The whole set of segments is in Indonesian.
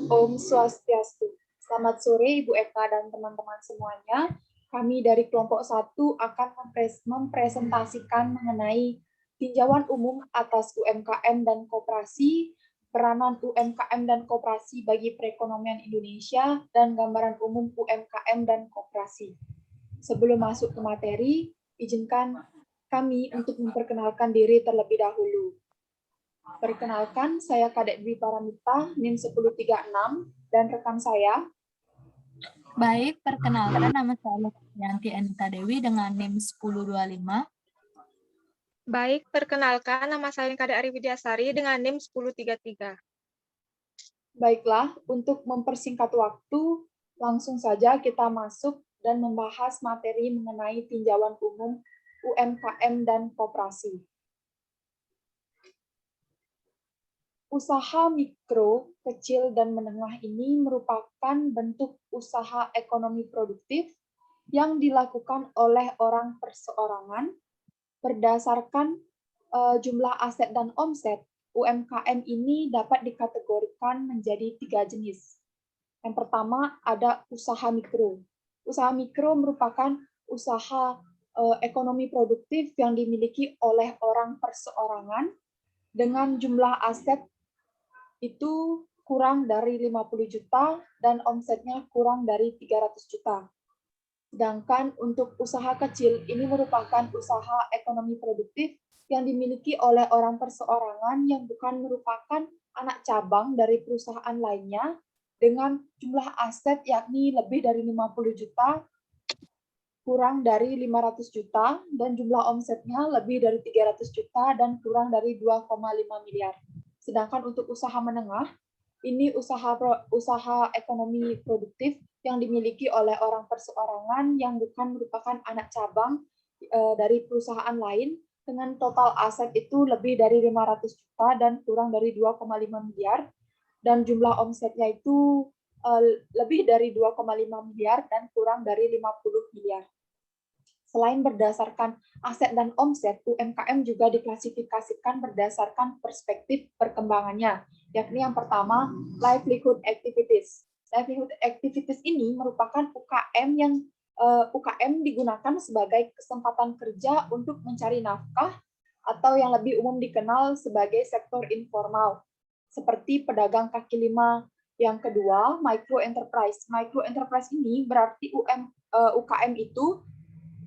Om Swastiastu. Selamat sore Ibu Eka dan teman-teman semuanya. Kami dari kelompok 1 akan mempresentasikan mengenai tinjauan umum atas UMKM dan koperasi, peranan UMKM dan koperasi bagi perekonomian Indonesia, dan gambaran umum UMKM dan koperasi. Sebelum masuk ke materi, izinkan kami untuk memperkenalkan diri terlebih dahulu. Perkenalkan, saya Kadek Dwi Paramita, NIM 1036, dan rekan saya. Baik, perkenalkan nama saya Yanti Anita Dewi dengan NIM 1025. Baik, perkenalkan nama saya Kadek Ari Widyasari dengan NIM 1033. Baiklah, untuk mempersingkat waktu, langsung saja kita masuk dan membahas materi mengenai tinjauan umum UMKM dan koperasi. Usaha mikro, kecil, dan menengah ini merupakan bentuk usaha ekonomi produktif yang dilakukan oleh orang perseorangan berdasarkan jumlah aset dan omset. UMKM ini dapat dikategorikan menjadi 3 jenis. Yang pertama ada usaha mikro. Usaha mikro merupakan usaha ekonomi produktif yang dimiliki oleh orang perseorangan dengan jumlah aset itu kurang dari 50 juta dan omsetnya kurang dari 300 juta. Sedangkan untuk usaha kecil, ini merupakan usaha ekonomi produktif yang dimiliki oleh orang perseorangan yang bukan merupakan anak cabang dari perusahaan lainnya dengan jumlah aset yakni lebih dari 50 juta, kurang dari 500 juta, dan jumlah omsetnya lebih dari 300 juta dan kurang dari 2,5 miliar. Sedangkan untuk usaha menengah, ini usaha ekonomi produktif yang dimiliki oleh orang perseorangan yang bukan merupakan anak cabang dari perusahaan lain dengan total aset itu lebih dari 500 juta dan kurang dari 2,5 miliar dan jumlah omsetnya itu lebih dari 2,5 miliar dan kurang dari 50 miliar. Selain berdasarkan aset dan omset, UMKM juga diklasifikasikan berdasarkan perspektif perkembangannya, yakni yang pertama, livelihood activities. Livelihood activities ini merupakan UKM yang UKM digunakan sebagai kesempatan kerja untuk mencari nafkah atau yang lebih umum dikenal sebagai sektor informal, seperti pedagang kaki lima. Yang kedua, micro enterprise. Micro enterprise ini berarti UKM itu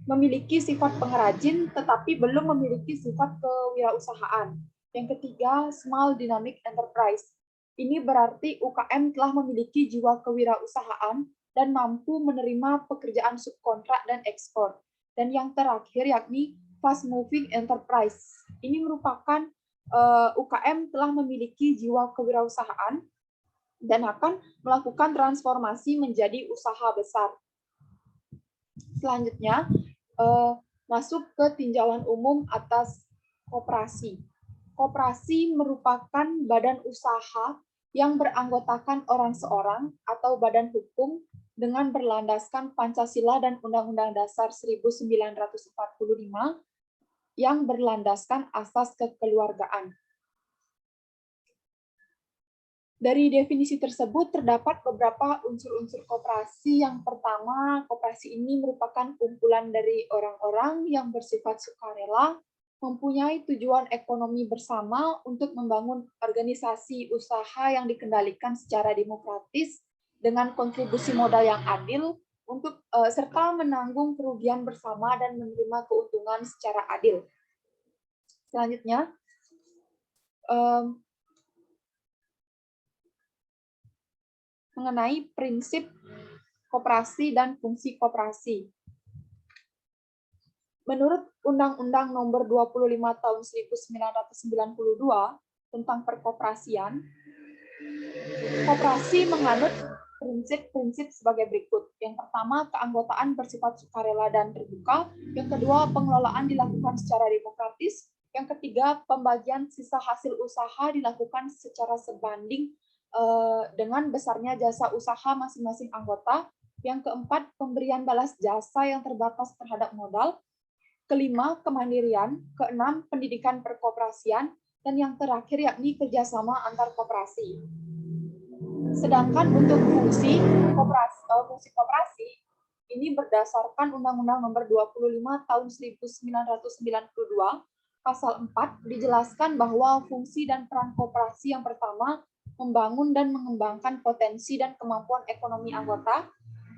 memiliki sifat pengrajin tetapi belum memiliki sifat kewirausahaan. Yang ketiga, small dynamic enterprise. Ini berarti UKM telah memiliki jiwa kewirausahaan dan mampu menerima pekerjaan subkontrak dan ekspor. Dan yang terakhir yakni fast moving enterprise. Ini merupakan UKM telah memiliki jiwa kewirausahaan dan akan melakukan transformasi menjadi usaha besar. Selanjutnya, masuk ke tinjauan umum atas koperasi. Koperasi merupakan badan usaha yang beranggotakan orang seorang atau badan hukum dengan berlandaskan Pancasila dan Undang-Undang Dasar 1945 yang berlandaskan asas kekeluargaan. Dari definisi tersebut terdapat beberapa unsur-unsur koperasi. Yang pertama, koperasi ini merupakan kumpulan dari orang-orang yang bersifat sukarela, mempunyai tujuan ekonomi bersama untuk membangun organisasi usaha yang dikendalikan secara demokratis dengan kontribusi modal yang adil untuk serta menanggung kerugian bersama dan menerima keuntungan secara adil. Selanjutnya, mengenai prinsip koperasi dan fungsi koperasi. Menurut Undang-Undang Nomor 25 Tahun 1992 tentang perkoperasian, koperasi menganut prinsip-prinsip sebagai berikut. Yang pertama, keanggotaan bersifat sukarela dan terbuka. Yang kedua, pengelolaan dilakukan secara demokratis. Yang ketiga, pembagian sisa hasil usaha dilakukan secara sebanding dengan besarnya jasa usaha masing-masing anggota. Yang keempat, pemberian balas jasa yang terbatas terhadap modal. Kelima, kemandirian. Keenam, pendidikan perkoperasian. Dan yang terakhir yakni kerjasama antar koperasi. Sedangkan untuk fungsi koperasi ini berdasarkan Undang-Undang Nomor 25 Tahun 1992 Pasal 4 dijelaskan bahwa fungsi dan peran koperasi yang pertama membangun dan mengembangkan potensi dan kemampuan ekonomi anggota.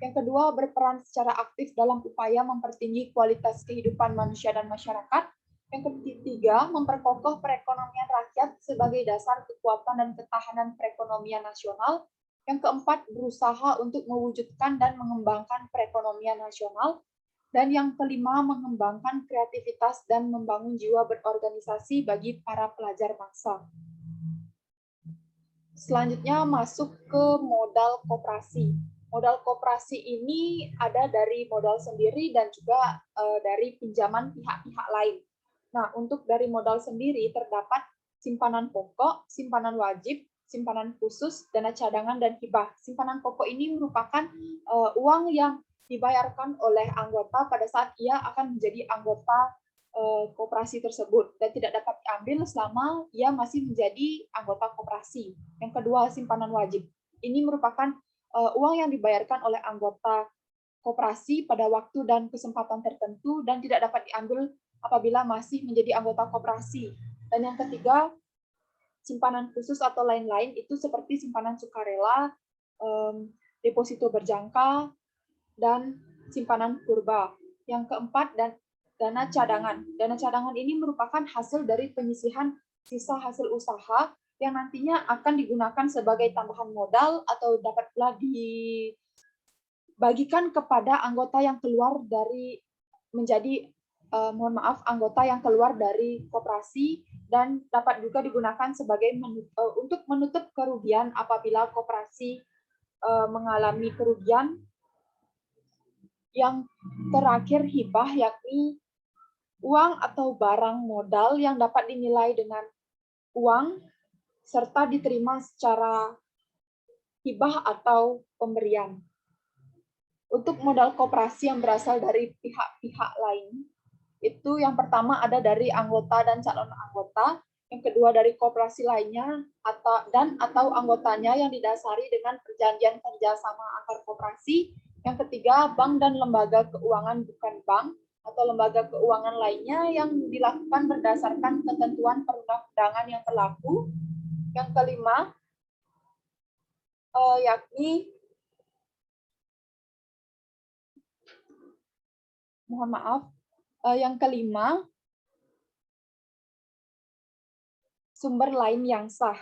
Yang kedua, berperan secara aktif dalam upaya mempertinggi kualitas kehidupan manusia dan masyarakat. Yang ketiga, memperkokoh perekonomian rakyat sebagai dasar kekuatan dan ketahanan perekonomian nasional. Yang keempat, berusaha untuk mewujudkan dan mengembangkan perekonomian nasional. Dan yang kelima, mengembangkan kreativitas dan membangun jiwa berorganisasi bagi para pelajar bangsa. Selanjutnya masuk ke modal koperasi. Modal koperasi ini ada dari modal sendiri dan juga dari pinjaman pihak-pihak lain. Nah, untuk dari modal sendiri terdapat simpanan pokok, simpanan wajib, simpanan khusus, dana cadangan, dan hibah. Simpanan pokok ini merupakan uang yang dibayarkan oleh anggota pada saat ia akan menjadi anggota koperasi tersebut dan tidak dapat diambil selama ia masih menjadi anggota koperasi. Yang kedua, simpanan wajib. Ini merupakan uang yang dibayarkan oleh anggota koperasi pada waktu dan kesempatan tertentu dan tidak dapat diambil apabila masih menjadi anggota koperasi. Dan yang ketiga, simpanan khusus atau lain-lain itu seperti simpanan sukarela, deposito berjangka, dan simpanan purba. Yang keempat, dan dana cadangan. Dana cadangan ini merupakan hasil dari penyisihan sisa hasil usaha yang nantinya akan digunakan sebagai tambahan modal atau dapat pula dibagikan kepada anggota yang keluar dari menjadi anggota yang keluar dari koperasi dan dapat juga digunakan sebagai untuk menutup kerugian apabila koperasi mengalami kerugian. Yang terakhir, hibah, yakni uang atau barang modal yang dapat dinilai dengan uang serta diterima secara hibah atau pemberian. Untuk modal koperasi yang berasal dari pihak-pihak lain, itu yang pertama ada dari anggota dan calon anggota, yang kedua dari koperasi lainnya atau anggotanya yang didasari dengan perjanjian kerjasama antar koperasi. Yang ketiga, bank dan lembaga keuangan bukan bank atau lembaga keuangan lainnya yang dilakukan berdasarkan ketentuan perundang-undangan yang berlaku. Yang kelima, yakni yang kelima, sumber lain yang sah.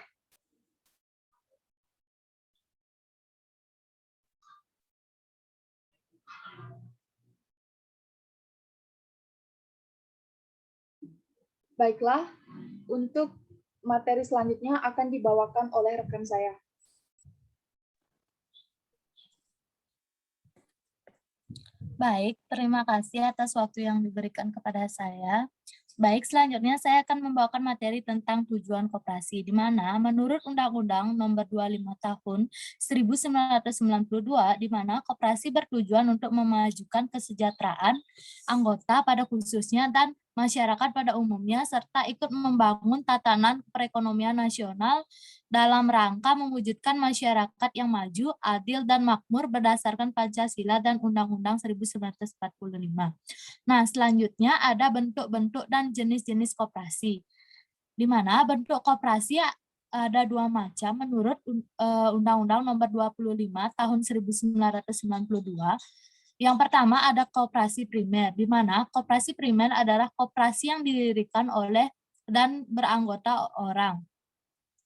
Baiklah, untuk materi selanjutnya akan dibawakan oleh rekan saya. Baik, terima kasih atas waktu yang diberikan kepada saya. Baik, selanjutnya saya akan membawakan materi tentang tujuan koperasi, di mana menurut Undang-Undang Nomor 25 Tahun 1992, di mana koperasi bertujuan untuk memajukan kesejahteraan anggota pada khususnya dan masyarakat pada umumnya, serta ikut membangun tatanan perekonomian nasional dalam rangka mewujudkan masyarakat yang maju, adil, dan makmur berdasarkan Pancasila dan Undang-Undang 1945. Nah, selanjutnya ada bentuk-bentuk dan jenis-jenis koperasi. Di mana bentuk koperasi ada dua macam menurut Undang-Undang Nomor 25 Tahun 1992. Yang pertama ada koperasi primer, di mana koperasi primer adalah koperasi yang didirikan oleh dan beranggota orang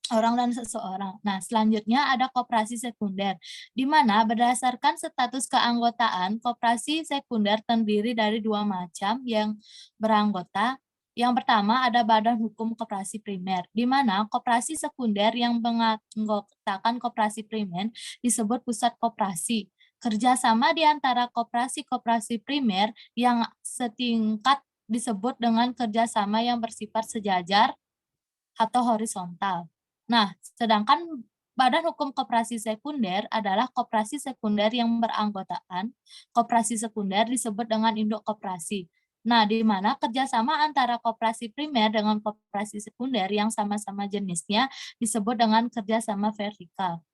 dan seseorang. Nah, selanjutnya ada koperasi sekunder, di mana berdasarkan status keanggotaan, koperasi sekunder terdiri dari dua macam yang beranggota. Yang pertama ada Badan Hukum Koperasi Primer, di mana koperasi sekunder yang menganggotakan koperasi primer disebut pusat koperasi. Kerjasama di antara koperasi-koperasi primer yang setingkat disebut dengan kerjasama yang bersifat sejajar atau horizontal. Nah, sedangkan Badan Hukum Koperasi Sekunder adalah koperasi sekunder yang beranggotaan. Koperasi sekunder disebut dengan induk koperasi. Nah, di mana kerjasama antara koperasi primer dengan koperasi sekunder yang sama-sama jenisnya disebut dengan kerjasama vertikal.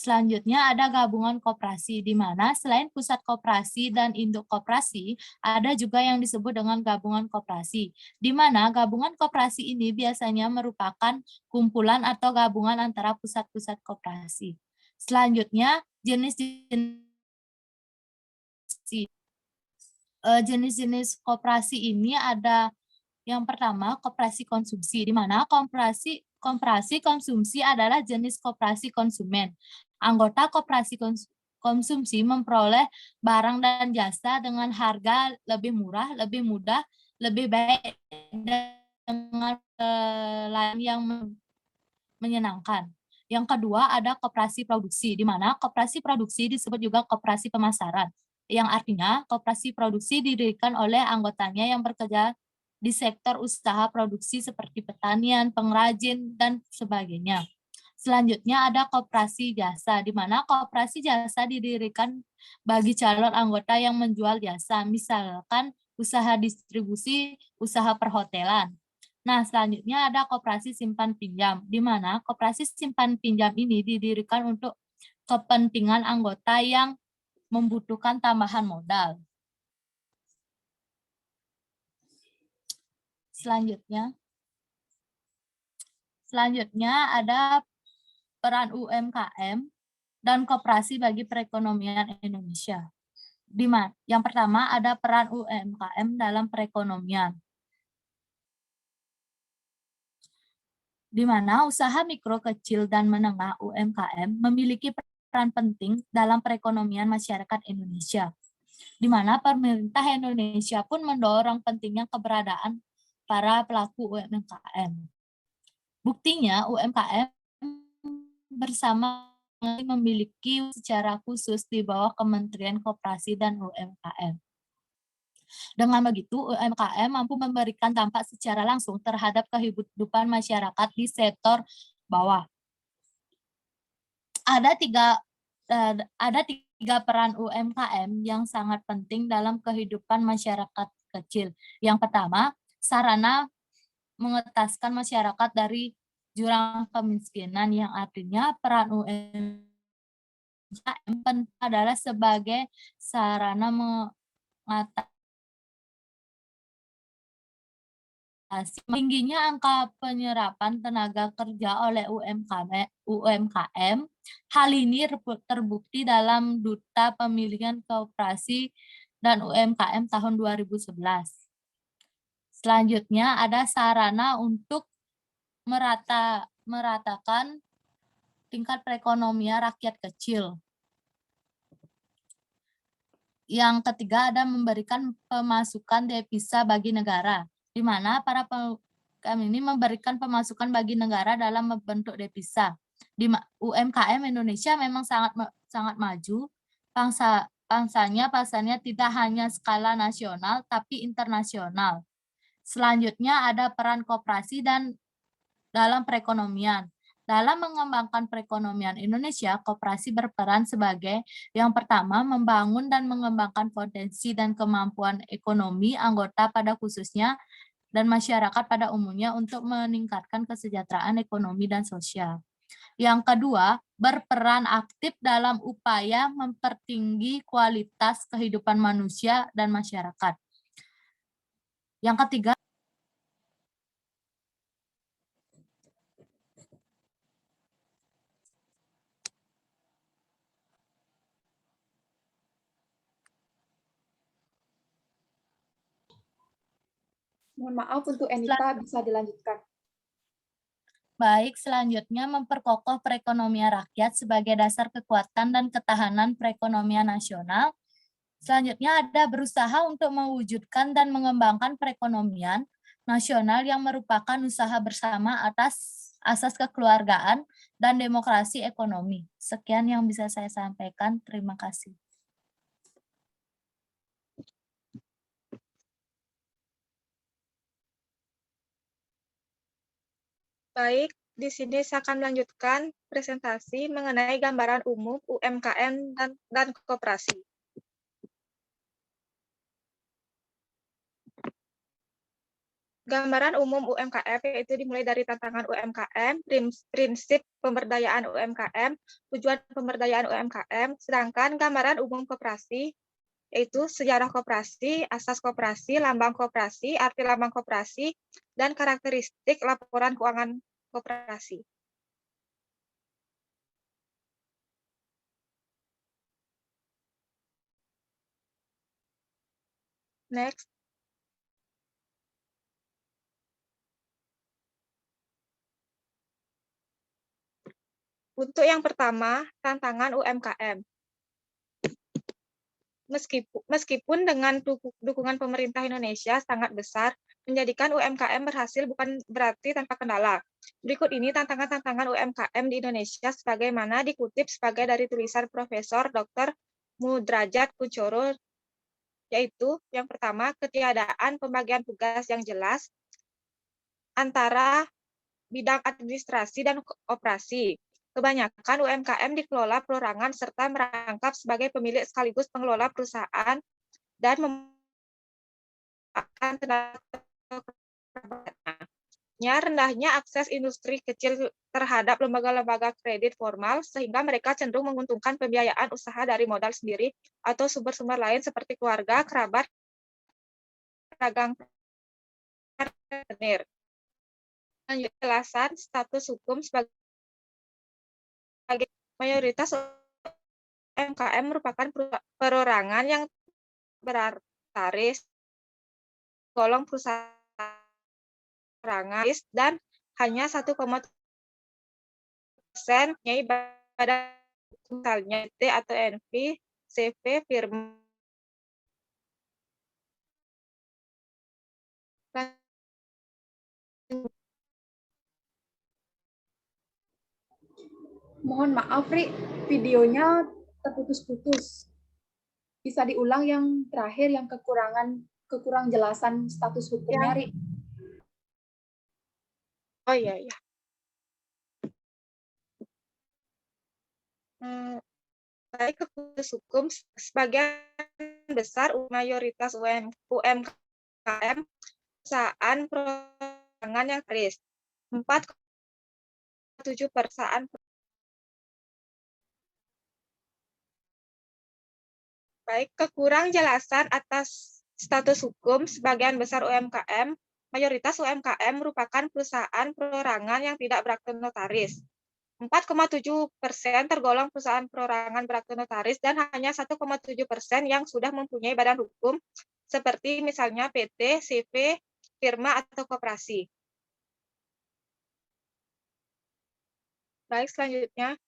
Selanjutnya ada gabungan koperasi, di mana selain pusat koperasi dan induk koperasi, ada juga yang disebut dengan gabungan koperasi, di mana gabungan koperasi ini biasanya merupakan kumpulan atau gabungan antara pusat-pusat koperasi. Selanjutnya, jenis-jenis koperasi ini ada yang pertama, koperasi konsumsi, di mana koperasi konsumsi adalah jenis koperasi konsumen. Anggota koperasi konsumsi memperoleh barang dan jasa dengan harga lebih murah, lebih mudah, lebih baik, dengan lain yang menyenangkan. Yang kedua ada koperasi produksi, di mana koperasi produksi disebut juga koperasi pemasaran, yang artinya koperasi produksi didirikan oleh anggotanya yang bekerja di sektor usaha produksi seperti pertanian, pengrajin, dan sebagainya. Selanjutnya ada koperasi jasa, di mana koperasi jasa didirikan bagi calon anggota yang menjual jasa, misalkan usaha distribusi, usaha perhotelan. Nah, selanjutnya ada koperasi simpan pinjam, di mana koperasi simpan pinjam ini didirikan untuk kepentingan anggota yang membutuhkan tambahan modal. Selanjutnya ada peran UMKM dan koperasi bagi perekonomian Indonesia. Yang pertama ada peran UMKM dalam perekonomian, di mana usaha mikro, kecil, dan menengah UMKM memiliki peran penting dalam perekonomian masyarakat Indonesia, di mana pemerintah Indonesia pun mendorong pentingnya keberadaan para pelaku UMKM. Buktinya UMKM bersama memiliki secara khusus di bawah Kementerian Koperasi dan UMKM. Dengan begitu, UMKM mampu memberikan dampak secara langsung terhadap kehidupan masyarakat di sektor bawah. Ada tiga peran UMKM yang sangat penting dalam kehidupan masyarakat kecil. Yang pertama, sarana mengetaskan masyarakat dari jurang kemiskinan, yang artinya peran UMKM adalah sebagai sarana mengatasi tingginya angka penyerapan tenaga kerja oleh UMKM. Hal ini terbukti dalam Duta Pemilihan Koperasi dan UMKM tahun 2011. Selanjutnya ada sarana untuk meratakan tingkat perekonomian rakyat kecil. Yang ketiga ada memberikan pemasukan devisa bagi negara, di mana para UMKM ini memberikan pemasukan bagi negara dalam bentuk devisa. Di UMKM Indonesia memang sangat maju, pasarnya tidak hanya skala nasional tapi internasional. Selanjutnya ada peran koperasi dan dalam perekonomian. Dalam mengembangkan perekonomian Indonesia, koperasi berperan sebagai yang pertama membangun dan mengembangkan potensi dan kemampuan ekonomi anggota pada khususnya dan masyarakat pada umumnya untuk meningkatkan kesejahteraan ekonomi dan sosial. Yang kedua, berperan aktif dalam upaya mempertinggi kualitas kehidupan manusia dan masyarakat. Yang ketiga, Mohon maaf untuk Enita, bisa dilanjutkan. baik, selanjutnya memperkokoh perekonomian rakyat sebagai dasar kekuatan dan ketahanan perekonomian nasional. Selanjutnya ada berusaha untuk mewujudkan dan mengembangkan perekonomian nasional yang merupakan usaha bersama atas asas kekeluargaan dan demokrasi ekonomi. Sekian yang bisa saya sampaikan. Terima kasih. Baik, di sini saya akan melanjutkan presentasi mengenai gambaran umum UMKM dan koperasi. Gambaran umum UMKM yaitu dimulai dari tantangan UMKM, prinsip pemberdayaan UMKM, tujuan pemberdayaan UMKM, sedangkan gambaran umum koperasi yaitu sejarah koperasi, asas koperasi, lambang koperasi, arti lambang koperasi, dan karakteristik laporan keuangan koperasi. Next. Untuk yang pertama, tantangan UMKM. Meskipun dengan dukungan pemerintah Indonesia sangat besar, menjadikan UMKM berhasil bukan berarti tanpa kendala. Berikut ini tantangan-tantangan UMKM di Indonesia sebagaimana dikutip sebagai dari tulisan Profesor Dr. Mudrajat Kuncoro, yaitu yang pertama, ketiadaan pembagian tugas yang jelas antara bidang administrasi dan operasi. Kebanyakan UMKM dikelola perorangan serta merangkap sebagai pemilik sekaligus pengelola perusahaan dan memakan tenaga rendahnya akses industri kecil terhadap lembaga-lembaga kredit formal sehingga mereka cenderung menguntungkan pembiayaan usaha dari modal sendiri atau sumber-sumber lain seperti keluarga, kerabat, pedagang, rentenir. Penjelasan status hukum sebagai mayoritas UMKM merupakan perorangan yang bertarif golong perusahaan dan hanya 1,7% pada misalnya T atau NV, CV, firma. Mohon maaf, Ri, videonya terputus-putus. Bisa diulang yang terakhir, yang kekurang jelasan status hukumnya, Ri? Oh iya. Baik keputus hukum, sebagian besar mayoritas UMKM perusahaan perorangan yang kris. 4,7 perusahaan. Baik, kekurang jelasan atas status hukum sebagian besar UMKM, mayoritas UMKM merupakan perusahaan perorangan yang tidak berakte notaris. 4,7% tergolong perusahaan perorangan berakte notaris dan hanya 1,7% yang sudah mempunyai badan hukum seperti misalnya PT, CV, firma, atau koperasi. Baik, selanjutnya.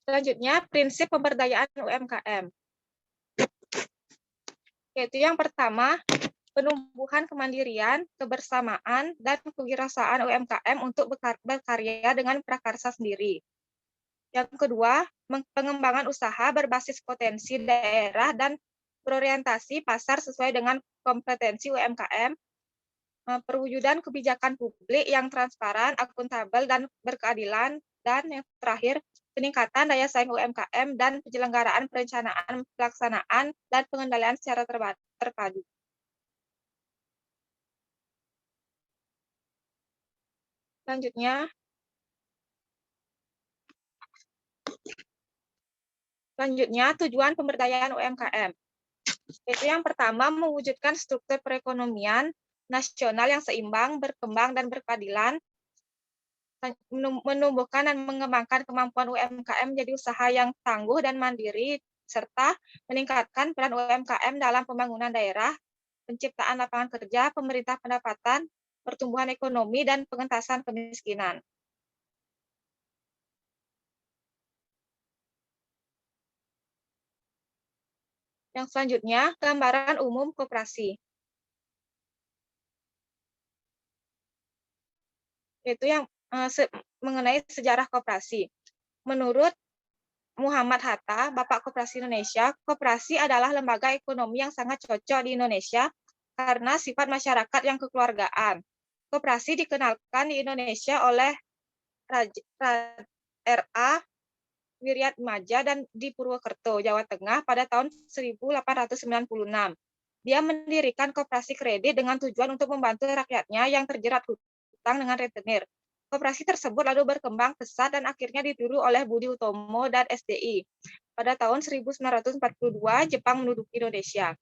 Selanjutnya, prinsip pemberdayaan UMKM. Yaitu yang pertama, penumbuhan kemandirian, kebersamaan, dan kewirausahaan UMKM untuk berkarya dengan prakarsa sendiri. Yang kedua, pengembangan usaha berbasis potensi daerah dan berorientasi pasar sesuai dengan kompetensi UMKM, perwujudan kebijakan publik yang transparan, akuntabel, dan berkeadilan, dan yang terakhir, peningkatan daya saing UMKM dan penyelenggaraan perencanaan, pelaksanaan, dan pengendalian secara terpadu. Selanjutnya, tujuan pemberdayaan UMKM. Yaitu yang pertama, mewujudkan struktur perekonomian nasional yang seimbang, berkembang, dan berkeadilan, menumbuhkan dan mengembangkan kemampuan UMKM menjadi usaha yang tangguh dan mandiri, serta meningkatkan peran UMKM dalam pembangunan daerah, penciptaan lapangan kerja, pemerintah pendapatan, pertumbuhan ekonomi, dan pengentasan kemiskinan. Yang selanjutnya, gambaran umum koperasi. Yaitu yang mengenai sejarah koperasi. Menurut Muhammad Hatta, Bapak Koperasi Indonesia, koperasi adalah lembaga ekonomi yang sangat cocok di Indonesia karena sifat masyarakat yang kekeluargaan. Koperasi dikenalkan di Indonesia oleh R.A. Wiryatmaja dan di Purwokerto, Jawa Tengah pada tahun 1896. Dia mendirikan koperasi kredit dengan tujuan untuk membantu rakyatnya yang terjerat hutang dengan rentenir. Koperasi tersebut lalu berkembang pesat dan akhirnya ditiru oleh Budi Utomo dan SDI. Pada tahun 1942, Jepang menduduki Indonesia.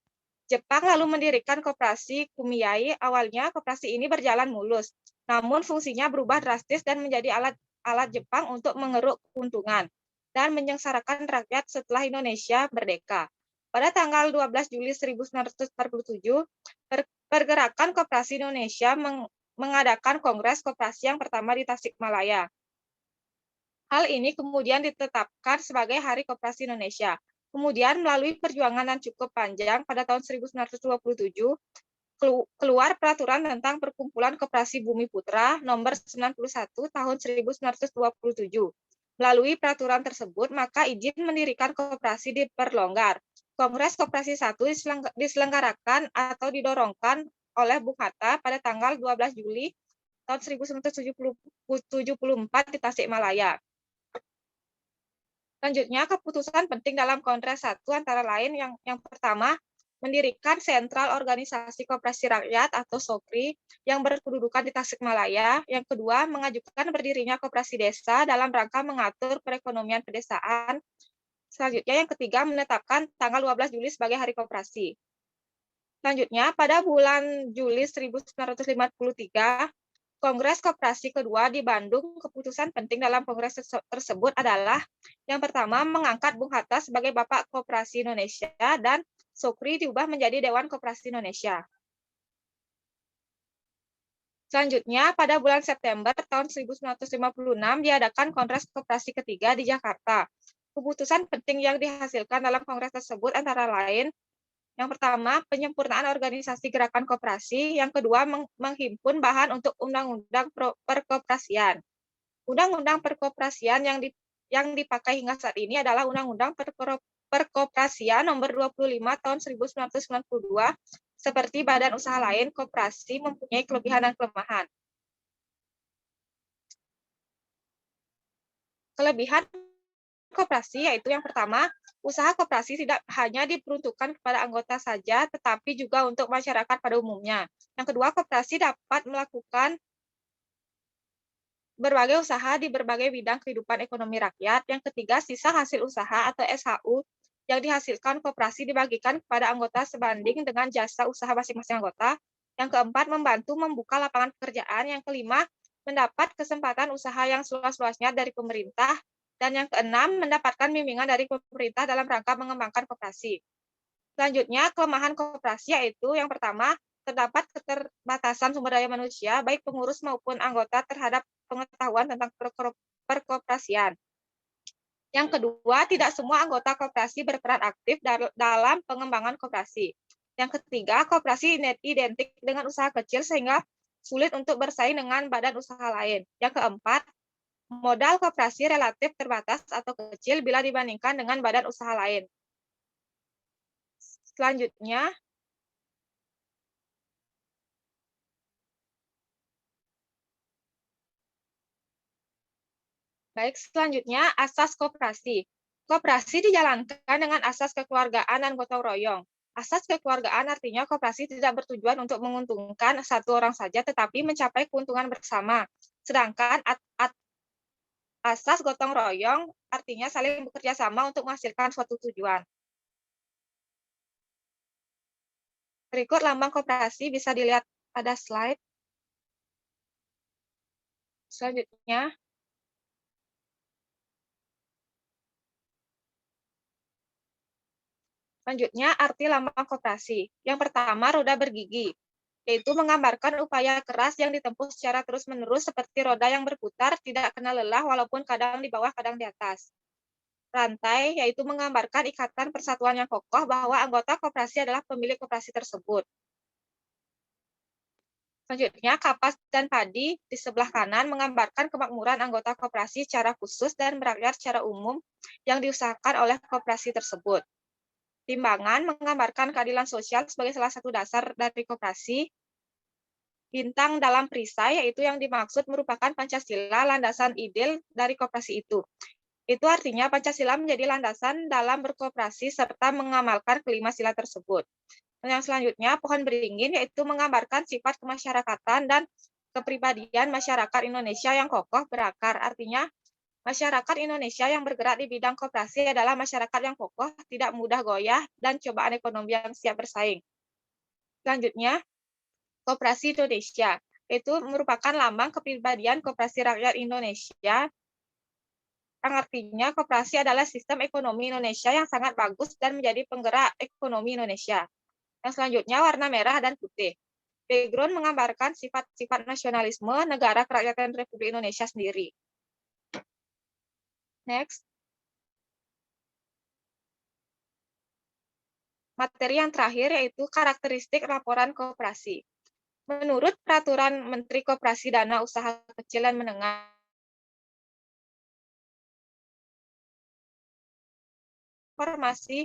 Jepang lalu mendirikan koperasi Kumiai. Awalnya koperasi ini berjalan mulus, namun fungsinya berubah drastis dan menjadi alat Jepang untuk mengeruk keuntungan dan menyengsarakan rakyat setelah Indonesia merdeka. Pada tanggal 12 Juli 1947, Pergerakan Koperasi Indonesia mengadakan Kongres Koperasi yang pertama di Tasikmalaya. Hal ini kemudian ditetapkan sebagai Hari Koperasi Indonesia. Kemudian melalui perjuangan yang cukup panjang pada tahun 1927, keluar peraturan tentang Perkumpulan Koperasi Bumi Putra nomor 91 tahun 1927. Melalui peraturan tersebut, maka izin mendirikan koperasi diperlonggar. Kongres Koperasi 1 diselenggarakan atau didorongkan oleh Bung Hatta pada tanggal 12 Juli tahun 1974 di Tasikmalaya. Selanjutnya, keputusan penting dalam Kongres 1 antara lain yang pertama, mendirikan Sentral Organisasi Koperasi Rakyat atau SOKRI yang berkedudukan di Tasikmalaya. Yang kedua, mengajukan berdirinya koperasi desa dalam rangka mengatur perekonomian pedesaan. Selanjutnya, yang ketiga, menetapkan tanggal 12 Juli sebagai Hari Koperasi. Selanjutnya, pada bulan Juli 1953, Kongres Koperasi kedua di Bandung, keputusan penting dalam kongres tersebut adalah yang pertama, mengangkat Bung Hatta sebagai Bapak Koperasi Indonesia dan SOKRI diubah menjadi Dewan Koperasi Indonesia. Selanjutnya, pada bulan September tahun 1956 diadakan Kongres Koperasi ketiga di Jakarta. Keputusan penting yang dihasilkan dalam kongres tersebut antara lain, yang pertama, penyempurnaan organisasi gerakan koperasi. Yang kedua, menghimpun bahan untuk Undang-Undang Perkoperasian. Undang-Undang Perkoperasian yang dipakai hingga saat ini adalah Undang-Undang Perkoperasian nomor 25 tahun 1992. Seperti badan usaha lain, koperasi mempunyai kelebihan dan kelemahan. Kelebihan koperasi yaitu yang pertama, usaha koperasi tidak hanya diperuntukkan kepada anggota saja, tetapi juga untuk masyarakat pada umumnya. Yang kedua, koperasi dapat melakukan berbagai usaha di berbagai bidang kehidupan ekonomi rakyat. Yang ketiga, sisa hasil usaha atau SHU yang dihasilkan koperasi dibagikan kepada anggota sebanding dengan jasa usaha masing-masing anggota. Yang keempat, membantu membuka lapangan pekerjaan. Yang kelima, mendapat kesempatan usaha yang seluas-luasnya dari pemerintah. Dan yang keenam, mendapatkan bimbingan dari pemerintah dalam rangka mengembangkan koperasi. Selanjutnya, kelemahan koperasi yaitu yang pertama, terdapat keterbatasan sumber daya manusia, baik pengurus maupun anggota terhadap pengetahuan tentang perkoperasian. Yang kedua, tidak semua anggota koperasi berperan aktif dalam pengembangan koperasi. Yang ketiga, koperasi identik dengan usaha kecil sehingga sulit untuk bersaing dengan badan usaha lain. Yang keempat, modal koperasi relatif terbatas atau kecil bila dibandingkan dengan badan usaha lain. Selanjutnya, asas koperasi. Koperasi dijalankan dengan asas kekeluargaan dan gotong royong. Asas kekeluargaan artinya koperasi tidak bertujuan untuk menguntungkan satu orang saja, tetapi mencapai keuntungan bersama. Sedangkan asas gotong royong artinya saling bekerja sama untuk menghasilkan suatu tujuan. Berikut lambang koperasi bisa dilihat pada slide. Selanjutnya, arti lambang koperasi. Yang pertama, roda bergigi, yaitu menggambarkan upaya keras yang ditempuh secara terus-menerus seperti roda yang berputar, tidak kenal lelah walaupun kadang di bawah, kadang di atas. Rantai, yaitu menggambarkan ikatan persatuan yang kokoh bahwa anggota koperasi adalah pemilik koperasi tersebut. Selanjutnya, kapas dan padi di sebelah kanan menggambarkan kemakmuran anggota koperasi secara khusus dan merakyat secara umum yang diusahakan oleh koperasi tersebut. Timbangan menggambarkan keadilan sosial sebagai salah satu dasar dari koperasi. bintang dalam perisai, yaitu yang dimaksud merupakan Pancasila landasan ide dari koperasi itu. Itu artinya Pancasila menjadi landasan dalam berkooperasi serta mengamalkan kelima sila tersebut. Yang selanjutnya, pohon beringin, yaitu menggambarkan sifat kemasyarakatan dan kepribadian masyarakat Indonesia yang kokoh berakar. Artinya, masyarakat Indonesia yang bergerak di bidang koperasi adalah masyarakat yang kokoh, tidak mudah goyah, dan cobaan ekonomi yang siap bersaing. Selanjutnya, Koperasi Indonesia, itu merupakan lambang kepribadian Koperasi Rakyat Indonesia, yang artinya koperasi adalah sistem ekonomi Indonesia yang sangat bagus dan menjadi penggerak ekonomi Indonesia. Yang selanjutnya, warna merah dan putih. Background menggambarkan sifat-sifat nasionalisme negara kerakyatan Republik Indonesia sendiri. Next. Materi yang terakhir yaitu karakteristik laporan koperasi. Menurut Peraturan Menteri Koperasi Dana Usaha Kecil dan Menengah informasi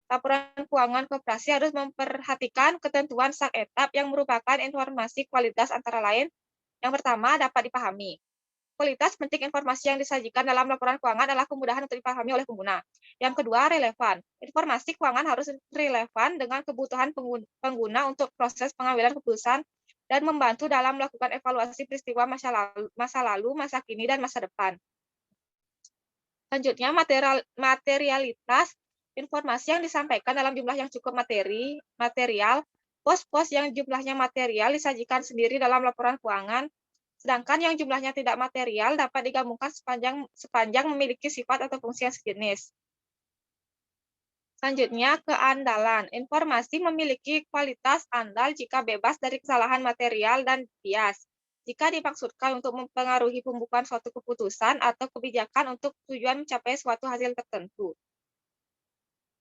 laporan keuangan koperasi harus memperhatikan ketentuan sak etap yang merupakan informasi kualitas antara lain. Yang pertama, dapat dipahami. Kualitas penting informasi yang disajikan dalam laporan keuangan adalah kemudahan untuk dipahami oleh pengguna. Yang kedua, relevan. Informasi keuangan harus relevan dengan kebutuhan pengguna untuk proses pengambilan keputusan dan membantu dalam melakukan evaluasi peristiwa masa lalu, masa kini, dan masa depan. Selanjutnya, materialitas. Informasi yang disampaikan dalam jumlah yang cukup material, pos-pos yang jumlahnya material disajikan sendiri dalam laporan keuangan, sedangkan yang jumlahnya tidak material dapat digabungkan sepanjang memiliki sifat atau fungsi yang sejenis. Selanjutnya, keandalan. Informasi memiliki kualitas andal jika bebas dari kesalahan material dan bias. Jika dimaksudkan untuk mempengaruhi pembukaan suatu keputusan atau kebijakan untuk tujuan mencapai suatu hasil tertentu.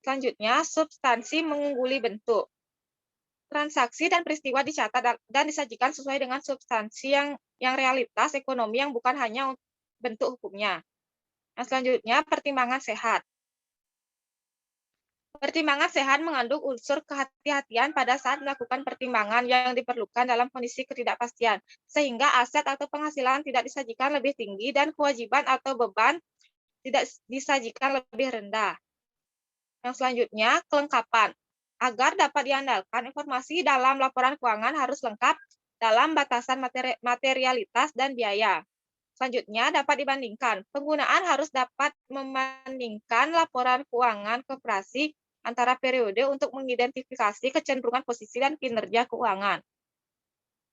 Selanjutnya, substansi mengungguli bentuk. Transaksi dan peristiwa dicatat dan disajikan sesuai dengan substansi yang realitas ekonomi yang bukan hanya bentuk hukumnya. Yang selanjutnya, pertimbangan sehat. Pertimbangan sehat mengandung unsur kehati-hatian pada saat melakukan pertimbangan yang diperlukan dalam kondisi ketidakpastian, sehingga aset atau penghasilan tidak disajikan lebih tinggi dan kewajiban atau beban tidak disajikan lebih rendah. Yang selanjutnya, kelengkapan. Agar dapat diandalkan, informasi dalam laporan keuangan harus lengkap dalam batasan materialitas dan biaya. Selanjutnya, dapat dibandingkan. Penggunaan harus dapat membandingkan laporan keuangan koperasi antara periode untuk mengidentifikasi kecenderungan posisi dan kinerja keuangan.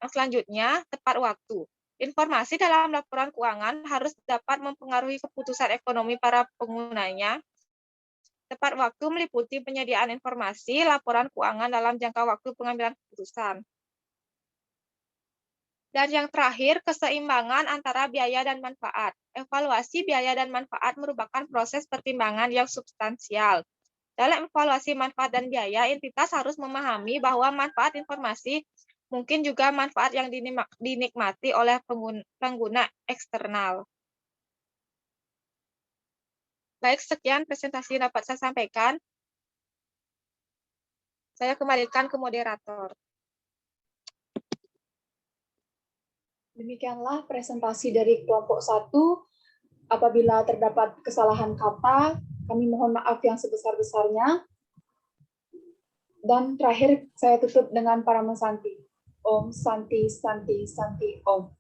Yang selanjutnya, tepat waktu. Informasi dalam laporan keuangan harus dapat mempengaruhi keputusan ekonomi para penggunanya. Tepat waktu meliputi penyediaan informasi, laporan keuangan dalam jangka waktu pengambilan keputusan. Dan yang terakhir, keseimbangan antara biaya dan manfaat. Evaluasi biaya dan manfaat merupakan proses pertimbangan yang substansial. Dalam evaluasi manfaat dan biaya, entitas harus memahami bahwa manfaat informasi mungkin juga manfaat yang dinikmati oleh pengguna eksternal. Baik, sekian presentasi dapat saya sampaikan. Saya kembalikan ke moderator. Demikianlah presentasi dari kelompok 1. Apabila terdapat kesalahan kata, kami mohon maaf yang sebesar-besarnya. Dan terakhir saya tutup dengan Paramasanti. Om Santi Santi Santi Om.